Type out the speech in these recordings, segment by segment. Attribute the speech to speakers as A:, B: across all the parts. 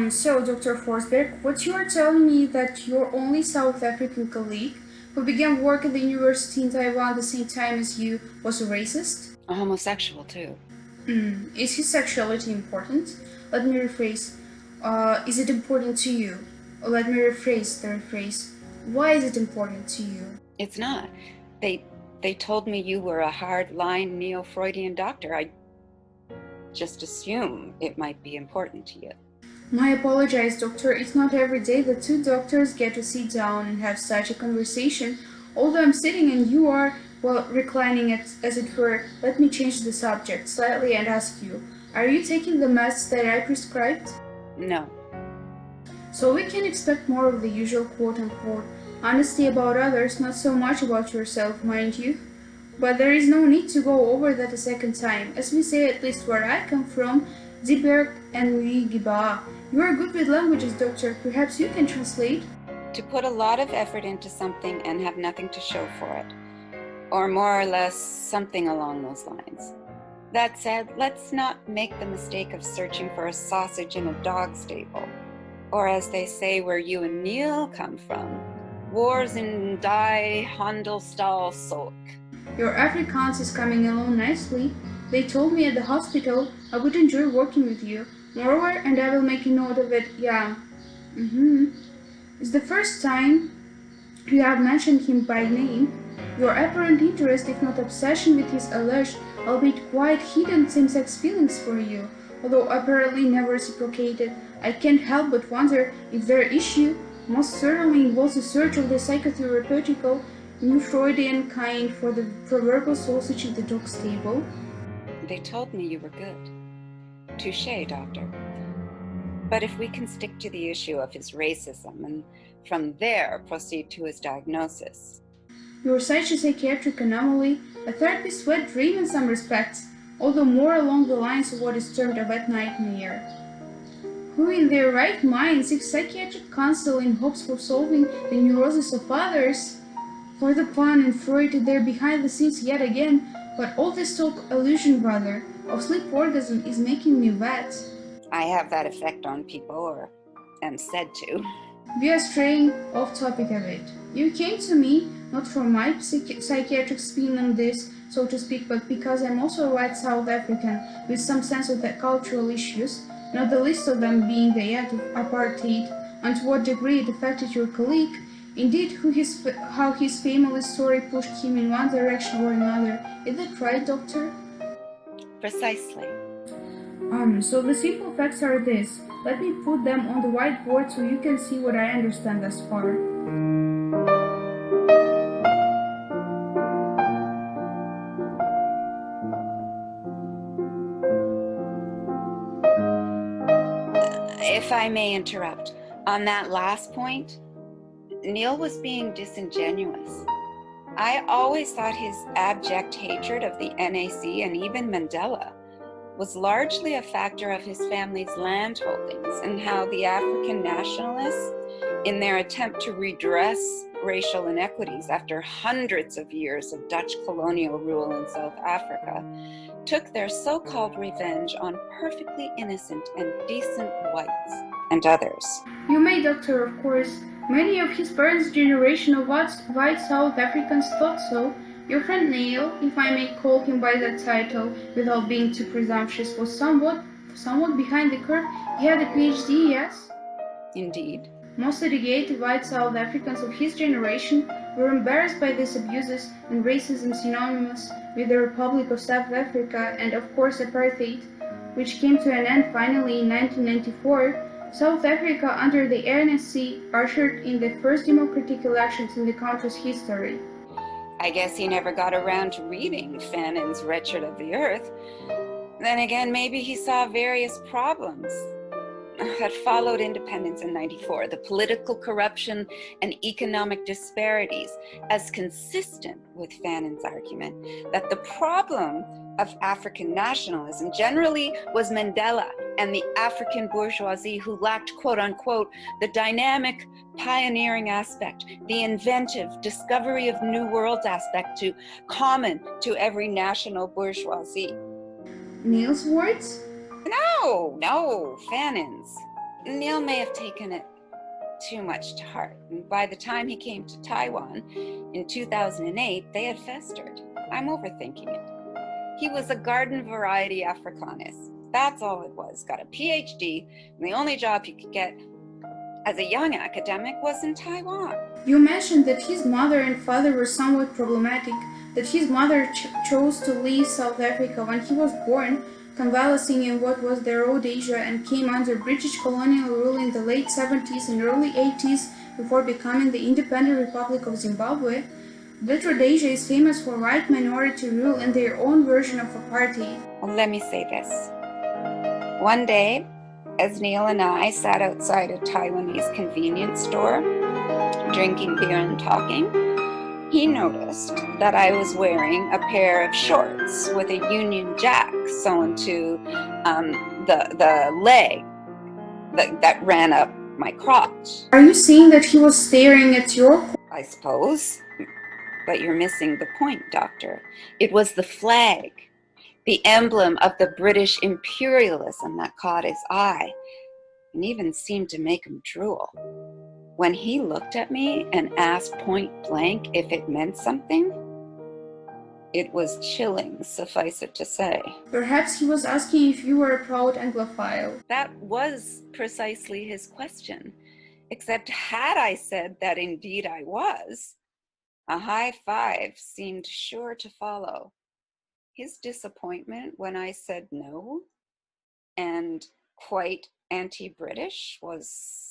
A: So, Dr. Forsberg, what you are telling me that your only South African colleague who began work at the university in Taiwan at the same time as you was a racist?
B: A homosexual, too.
A: Is his sexuality important? Let me rephrase. Is it important to you? Let me rephrase the rephrase. Why is it important to you?
B: It's not. They told me you were a hard-line neo-Freudian doctor. I just assume it might be important to you.
A: I apologize, doctor. It's not every day that two doctors get to sit down and have such a conversation. Although I'm sitting and you are, well, reclining it, as it were, let me change the subject slightly and ask you, are you taking the meds that I prescribed?
B: No.
A: So we can expect more of the usual quote-unquote honesty about others, not so much about yourself, mind you. But there is no need to go over that a second time. As we say, at least where I come from, Zibberg and Wigiba. You are good with languages, doctor. Perhaps you can translate?
B: To put a lot of effort into something and have nothing to show for it. Or more or less something along those lines. That said, let's not make the mistake of searching for a sausage in a dog stable. Or as they say where you and Neil come from, wars in die Handelstal Solk.
A: Your Afrikaans is coming along nicely. They told me at the hospital I would enjoy working with you. Moreover, and I will make a note of it, yeah. It's the first time you have mentioned him by name. Your apparent interest, if not obsession, with his alleged, albeit quite hidden same-sex feelings for you, although apparently never reciprocated, I can't help but wonder if their issue most certainly involves a search of the psychotherapeutical, new Freudian kind for the proverbial sausage in the dog stable.
B: They told me you were good. Touché, doctor. But if we can stick to the issue of his racism and from there proceed to his diagnosis.
A: You're such a psychiatric anomaly, a therapist's wet dream in some respects, although more along the lines of what is termed a wet nightmare. Who in their right mind seeks psychiatric counsel in hopes for solving the neurosis of others? For the pun and Freud there behind the scenes yet again, but all this talk illusion rather, of sleep orgasm is making me wet.
B: I have that effect on people, or am said to.
A: We are straying off topic a bit. You came to me not for my psychiatric spin on this, so to speak, but because I'm also a white South African with some sense of the cultural issues, not the least of them being the act of apartheid, and to what degree it affected your colleague, indeed how his family story pushed him in one direction or another. Is that right, doctor?
B: Precisely.
A: So the simple facts are this. Let me put them on the whiteboard so you can see what I understand thus far.
B: If I may interrupt, on that last point, Neil was being disingenuous. I always thought his abject hatred of the NAC and even Mandela was largely a factor of his family's land holdings and how the African nationalists, in their attempt to redress racial inequities after hundreds of years of Dutch colonial rule in South Africa, took their so-called revenge on perfectly innocent and decent whites and others.
A: You may, doctor, of course. Many of his parents' generation of white South Africans thought so. Your friend Neil, if I may call him by that title without being too presumptuous, was somewhat behind the curve. He had a PhD, yes?
B: Indeed.
A: Most educated white South Africans of his generation were embarrassed by these abuses and racism synonymous with the Republic of South Africa and of course apartheid, which came to an end finally in 1994. South Africa under the ANC ushered in the first democratic elections in the country's history.
B: I guess he never got around to reading Fanon's Wretched of the Earth. Then again, maybe he saw various problems that followed independence in '94, the political corruption and economic disparities, as consistent with Fanon's argument that the problem of African nationalism generally was Mandela and the African bourgeoisie who lacked, quote unquote, the dynamic, pioneering aspect, the inventive, discovery of new worlds aspect common to every national bourgeoisie.
A: Neil's words?
B: No, Fanon's. Neil may have taken it too much to heart, and by the time he came to Taiwan in 2008, they had festered. I'm overthinking it. He was a garden variety Africanist. That's all it was. Got a PhD, and the only job he could get as a young academic was in Taiwan.
A: You mentioned that his mother and father were somewhat problematic, that his mother chose to leave South Africa when he was born, convalescing in what was the Rhodesia, and came under British colonial rule in the late 70s and early 80s before becoming the independent Republic of Zimbabwe. That Rhodesia is famous for white minority rule and their own version of apartheid.
B: Well, let me say this. One day, as Neil and I sat outside a Taiwanese convenience store, drinking beer and talking, he noticed that I was wearing a pair of shorts with a Union Jack sewn to the leg that ran up my crotch.
A: Are you saying that he was staring at your?
B: I suppose, but you're missing the point, Doctor. It was the flag, the emblem of the British imperialism that caught his eye and even seemed to make him drool. When he looked at me and asked point blank if it meant something, it was chilling, suffice it to say.
A: Perhaps he was asking if you were a proud Anglophile.
B: That was precisely his question, except had I said that indeed I was, a high five seemed sure to follow. His disappointment when I said no, and quite anti-British, was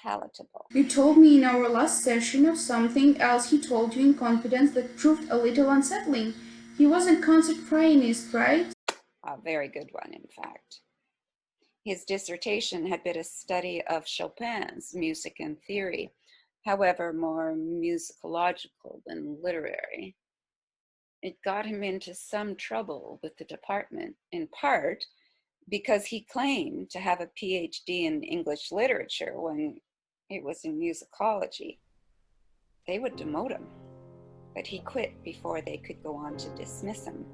B: palatable.
A: You told me in our last session of something else he told you in confidence that proved a little unsettling. He was a concert pianist, right?
B: A very good one, in fact. His dissertation had been a study of Chopin's music and theory, however more musicological than literary. It got him into some trouble with the department, in part because he claimed to have a PhD in English literature when it was in musicology. They would demote him, but he quit before they could go on to dismiss him,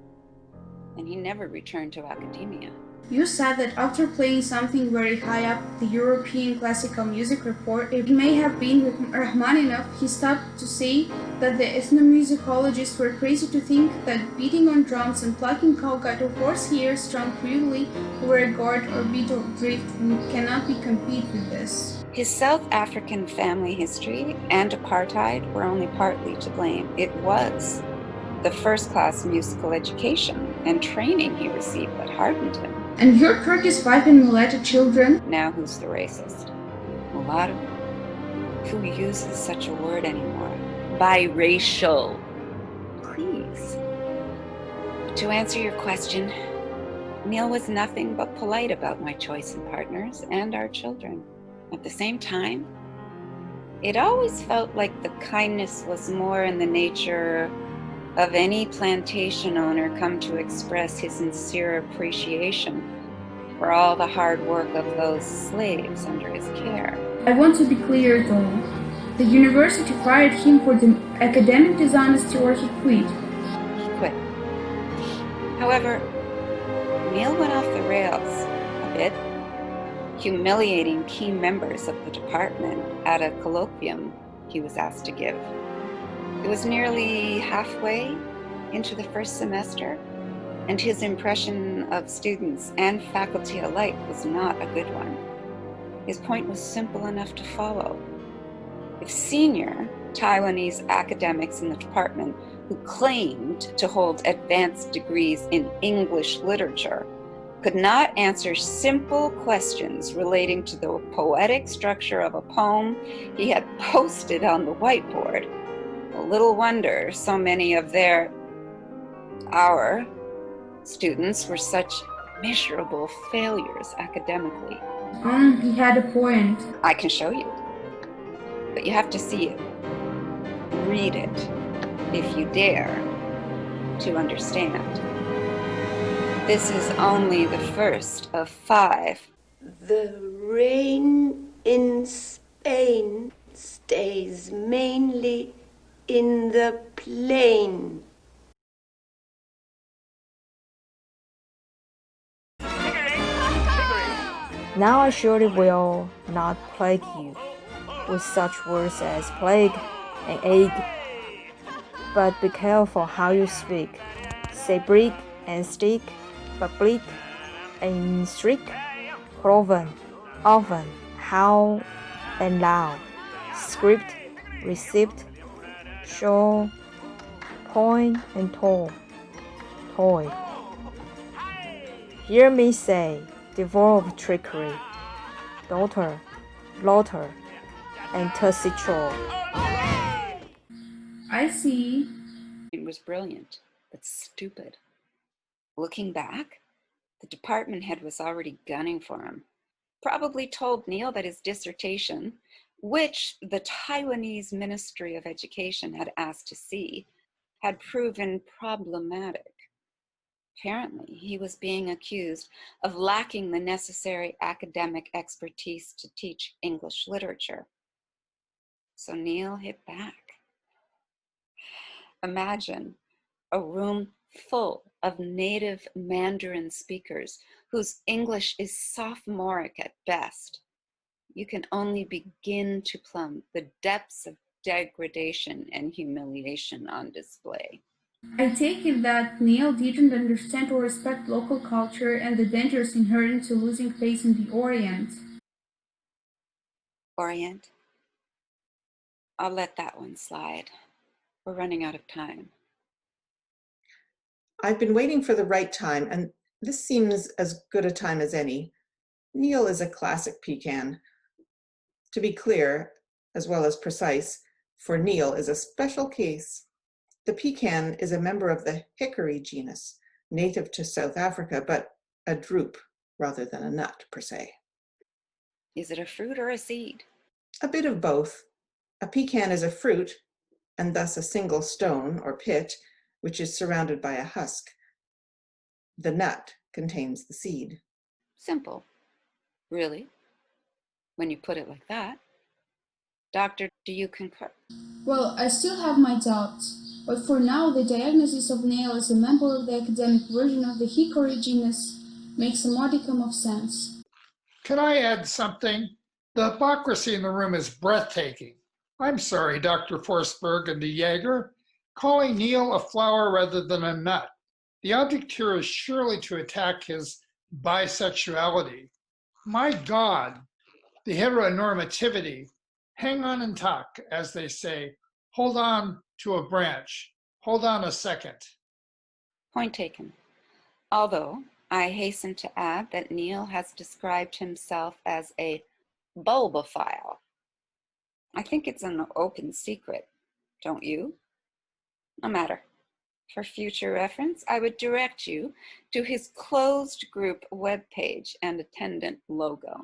B: and he never returned to academia.
A: You said that after playing something very high up the European classical music report, it may have been with Rachmaninoff, he stopped to say that the ethnomusicologists were crazy to think that beating on drums and plucking cowgut or horsehair strung crudely over a gourd or beat of driftwood cannot be compared with this.
B: His South African family history and apartheid were only partly to blame. It was the first-class musical education and training he received that hardened him.
A: And your Kurdish wife and mulatto children?
B: Now who's the racist? Mulatto? Who uses such a word anymore? Biracial. Please. To answer your question, Neil was nothing but polite about my choice in partners and our children. At the same time, it always felt like the kindness was more in the nature of any plantation owner come to express his sincere appreciation for all the hard work of those slaves under his care.
A: I want to be clear though. The university fired him for the academic dishonesty or he quit.
B: He quit. However, Neil went off the rails a bit, humiliating key members of the department at a colloquium he was asked to give. It was nearly halfway into the first semester, and his impression of students and faculty alike was not a good one. His point was simple enough to follow. If senior Taiwanese academics in the department who claimed to hold advanced degrees in English literature could not answer simple questions relating to the poetic structure of a poem he had posted on the whiteboard, little wonder so many of our students were such miserable failures academically.
A: He had a point.
B: I can show you, but you have to see it, read it, if you dare, to understand. This is only the first of 5.
C: The rain in Spain stays mainly in the plain.
D: Now I surely will not plague you with such words as plague and egg, but be careful how you speak. Say brick and stick, but bleak and streak, cloven, oven, how and loud, script, receipt, show, point and toy. Hear me say, devoid of trickery, daughter, laughter, and tessiture.
A: I see.
B: It was brilliant, but stupid. Looking back, the department head was already gunning for him. Probably told Neil that his dissertation, which the Taiwanese Ministry of Education had asked to see, had proven problematic. Apparently, he was being accused of lacking the necessary academic expertise to teach English literature. So Neil hit back. Imagine a room full of native Mandarin speakers whose English is sophomoric at best. You can only begin to plumb the depths of degradation and humiliation on display.
A: I take it that Neil didn't understand or respect local culture and the dangers inherent to losing face in the Orient.
B: Orient? I'll let that one slide. We're running out of time.
E: I've been waiting for the right time, and this seems as good a time as any. Neil is a classic pecan. To be clear, as well as precise, for Neil is a special case. The pecan is a member of the hickory genus, native to South Africa, but a drupe rather than a nut per se.
B: Is it a fruit or a seed?
E: A bit of both. A pecan is a fruit, and thus a single stone or pit, which is surrounded by a husk. The nut contains the seed.
B: Simple. Really? When you put it like that. Doctor, do you concur?
A: Well, I still have my doubts, but for now the diagnosis of Neil as a member of the academic version of the hickory genus makes a modicum of sense.
F: Can I add something? The hypocrisy in the room is breathtaking. I'm sorry, Dr. Forsberg and de Jager, calling Neil a flower rather than a nut. The object here is surely to attack his bisexuality. My God, the heteronormativity. Hang on and talk, as they say. Hold on to a branch. Hold on a second.
B: Point taken. Although, I hasten to add that Neil has described himself as a bulbophile. I think it's an open secret, don't you? No matter. For future reference, I would direct you to his closed group webpage and attendant logo.